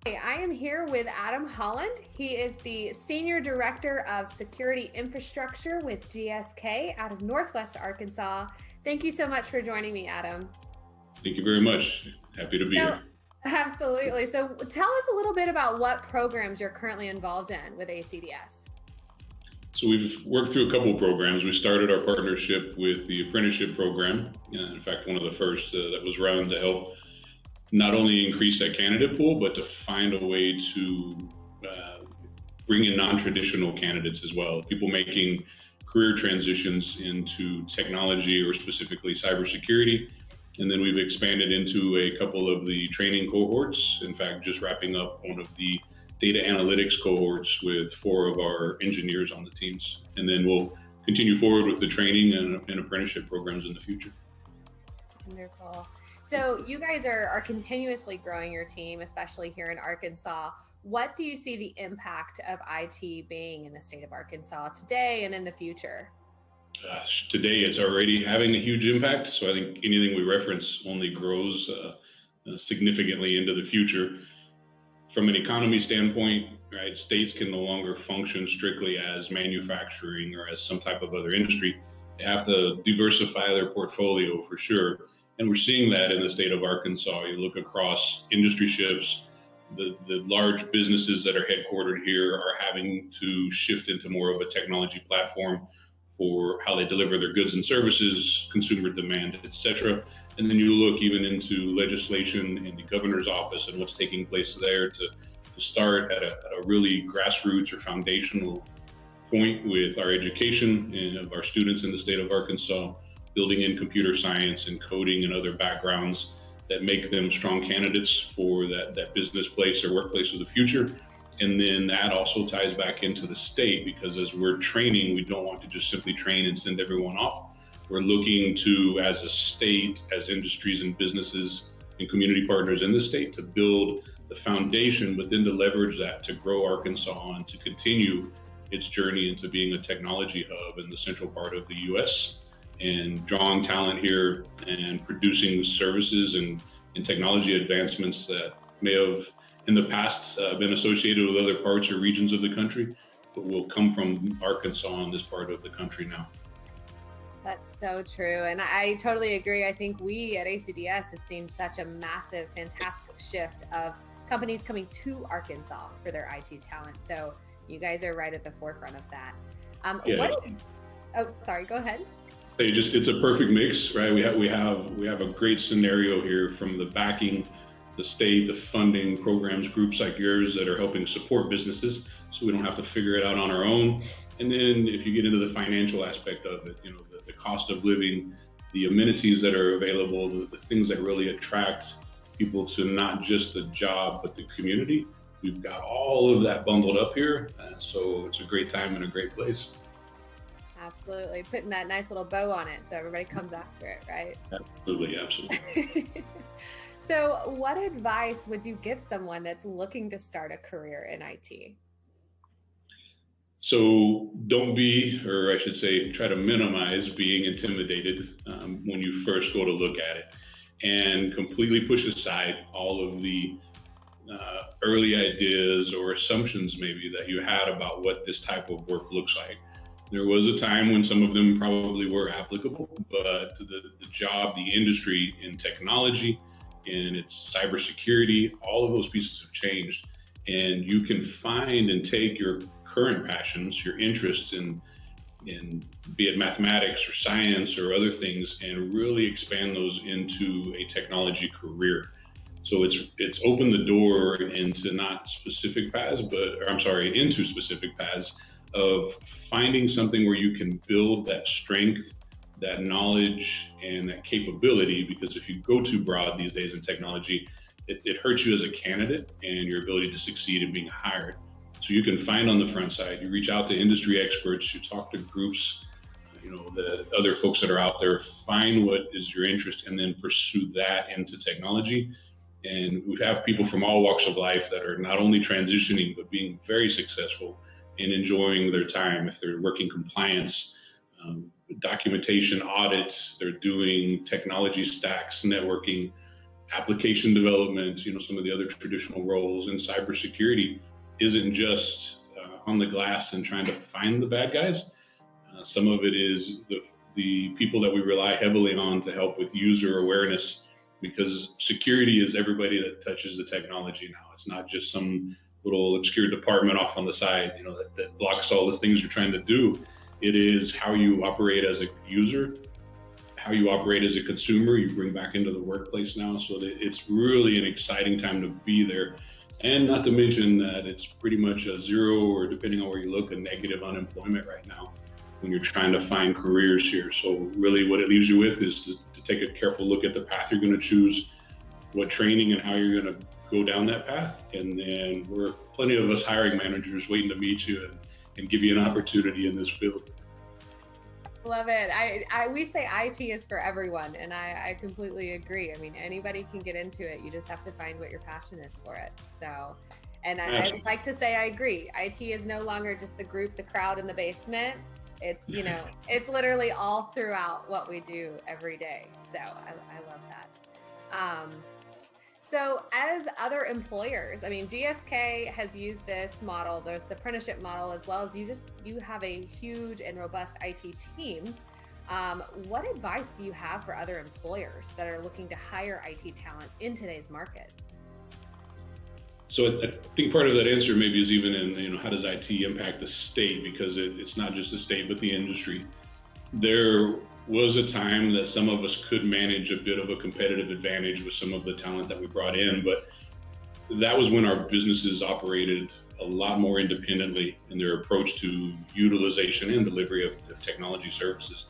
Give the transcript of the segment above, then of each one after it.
I am here with Adam Holland. He is the Senior Director of Security Infrastructure with GSK out of Northwest Arkansas. Thank you so much for joining me, Adam. Thank you very much. Happy to be here. Absolutely. So tell us a little bit about what programs you're currently involved in with ACDS. So we've worked through a couple of programs. We started our partnership with the apprenticeship program. In fact, one of the first that was run to help not only increase that candidate pool, but to find a way to bring in non-traditional candidates as well. People making career transitions into technology or specifically cybersecurity. And then we've expanded into a couple of the training cohorts. In fact, just wrapping up one of the data analytics cohorts with 4 of our engineers on the teams. And then we'll continue forward with the training and apprenticeship programs in the future. Wonderful. So you guys are continuously growing your team, especially here in Arkansas. What do you see the impact of IT being in the state of Arkansas today and in the future? Today it's already having a huge impact. So I think anything we reference only grows significantly into the future. From an economy standpoint, right, states can no longer function strictly as manufacturing or as some type of other industry. They have to diversify their portfolio for sure. And we're seeing that in the state of Arkansas. You look across industry shifts, the large businesses that are headquartered here are having to shift into more of a technology platform for how they deliver their goods and services, consumer demand, et cetera. And then you look even into legislation in the governor's office and what's taking place there to start at a really grassroots or foundational point with our education and of our students in the state of Arkansas, building in computer science and coding and other backgrounds that make them strong candidates for that business place or workplace of the future. And then that also ties back into the state, because as we're training, we don't want to just simply train and send everyone off. We're looking to, as a state, as industries and businesses and community partners in the state, to build the foundation, but then to leverage that to grow Arkansas and to continue its journey into being a technology hub in the central part of the U.S. and drawing talent here and producing services and technology advancements that may have in the past been associated with other parts or regions of the country, but will come from Arkansas in this part of the country now. That's so true. And I totally agree. I think we at ACDS have seen such a massive, fantastic shift of companies coming to Arkansas for their IT talent. So you guys are right at the forefront of that. Sorry, go ahead. It's a perfect mix, right? We have a great scenario here from the backing, the state, the funding programs, groups like yours that are helping support businesses, so we don't have to figure it out on our own. And then if you get into the financial aspect of it, the cost of living, the amenities that are available, the things that really attract people to not just the job, but the community. We've got all of that bundled up here. So it's a great time and a great place. Absolutely. Putting that nice little bow on it so everybody comes after it, right? Absolutely. So what advice would you give someone that's looking to start a career in IT? So don't be, or I should say, try to minimize being intimidated when you first go to look at it, and completely push aside all of the early ideas or assumptions maybe that you had about what this type of work looks like. There was a time when some of them probably were applicable, but the job, the industry in technology, in its cybersecurity, all of those pieces have changed. And you can find and take your current passions, your interests in be it mathematics or science or other things, and really expand those into a technology career. So it's opened the door into into specific paths of finding something where you can build that strength, that knowledge, and that capability. Because if you go too broad these days in technology, it hurts you as a candidate and your ability to succeed in being hired. So you can find on the front side, you reach out to industry experts, you talk to groups, the other folks that are out there, find what is your interest and then pursue that into technology. And we have people from all walks of life that are not only transitioning, but being very successful in enjoying their time. If they're working compliance, documentation audits, they're doing technology stacks, networking, application development, some of the other traditional roles in cybersecurity isn't just on the glass and trying to find the bad guys. Some of it is the people that we rely heavily on to help with user awareness, because security is everybody that touches the technology now. It's not just some little obscure department off on the side, that blocks all the things you're trying to do. It is how you operate as a user, how you operate as a consumer, you bring back into the workplace now. So that it's really an exciting time to be there. And not to mention that it's pretty much a zero, or depending on where you look, a negative unemployment right now when you're trying to find careers here. So really what it leaves you with is to take a careful look at the path you're going to choose, what training and how you're going to go down that path. And then we're plenty of us hiring managers waiting to meet you and give you an opportunity in this field. Love it. We say IT is for everyone, and I completely agree. I mean, anybody can get into it. You just have to find what your passion is for it. So, and I would like to say I agree. IT is no longer just the group, the crowd in the basement. It's, it's literally all throughout what we do every day. So I love that. So as other employers, I mean, GSK has used this model, this apprenticeship model, as well as you have a huge and robust IT team. What advice do you have for other employers that are looking to hire IT talent in today's market? So I think part of that answer maybe is even in, how does IT impact the state? Because it's not just the state, but the industry. There was a time that some of us could manage a bit of a competitive advantage with some of the talent that we brought in, but that was when our businesses operated a lot more independently in their approach to utilization and delivery of technology services.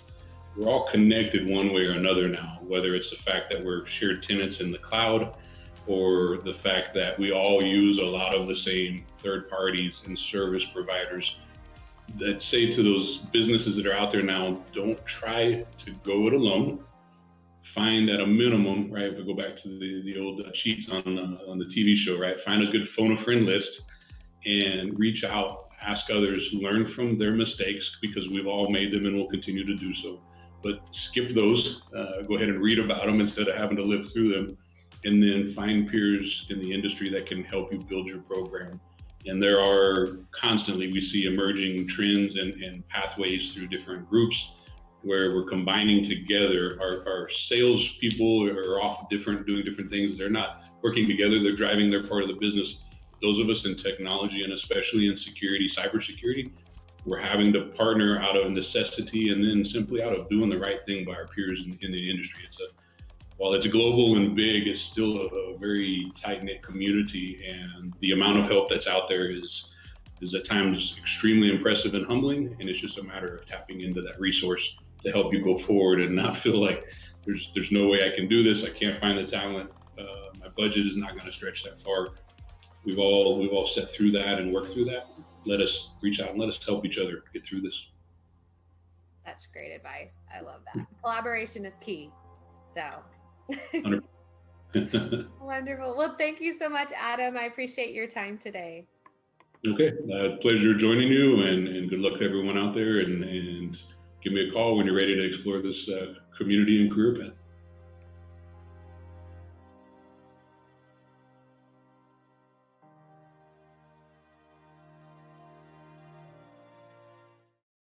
We're all connected one way or another now, whether it's the fact that we're shared tenants in the cloud, or the fact that we all use a lot of the same third parties and service providers. That say to those businesses that are out there now, don't try to go it alone. Find at a minimum, right? If we go back to the old cheats on the TV show, right? Find a good phone a friend list and reach out, ask others, learn from their mistakes, because we've all made them and will continue to do so. But skip those, go ahead and read about them instead of having to live through them, and then find peers in the industry that can help you build your program. And there are constantly, we see emerging trends and pathways through different groups where we're combining together. Our sales people are off doing different things. They're not working together. They're driving their part of the business. Those of us in technology, and especially in security, cybersecurity, we're having to partner out of necessity and then simply out of doing the right thing by our peers in the industry. While it's global and big, it's still a very tight-knit community, and the amount of help that's out there is at times extremely impressive and humbling, and it's just a matter of tapping into that resource to help you go forward and not feel like there's no way I can do this, I can't find the talent, my budget is not going to stretch that far. We've all set through that and worked through that. Let us reach out and let us help each other get through this. Such great advice. I love that. Collaboration is key. So. Wonderful. Well, thank you so much, Adam. I appreciate your time today. Okay. Pleasure joining you, and good luck to everyone out there, and give me a call when you're ready to explore this community and career path.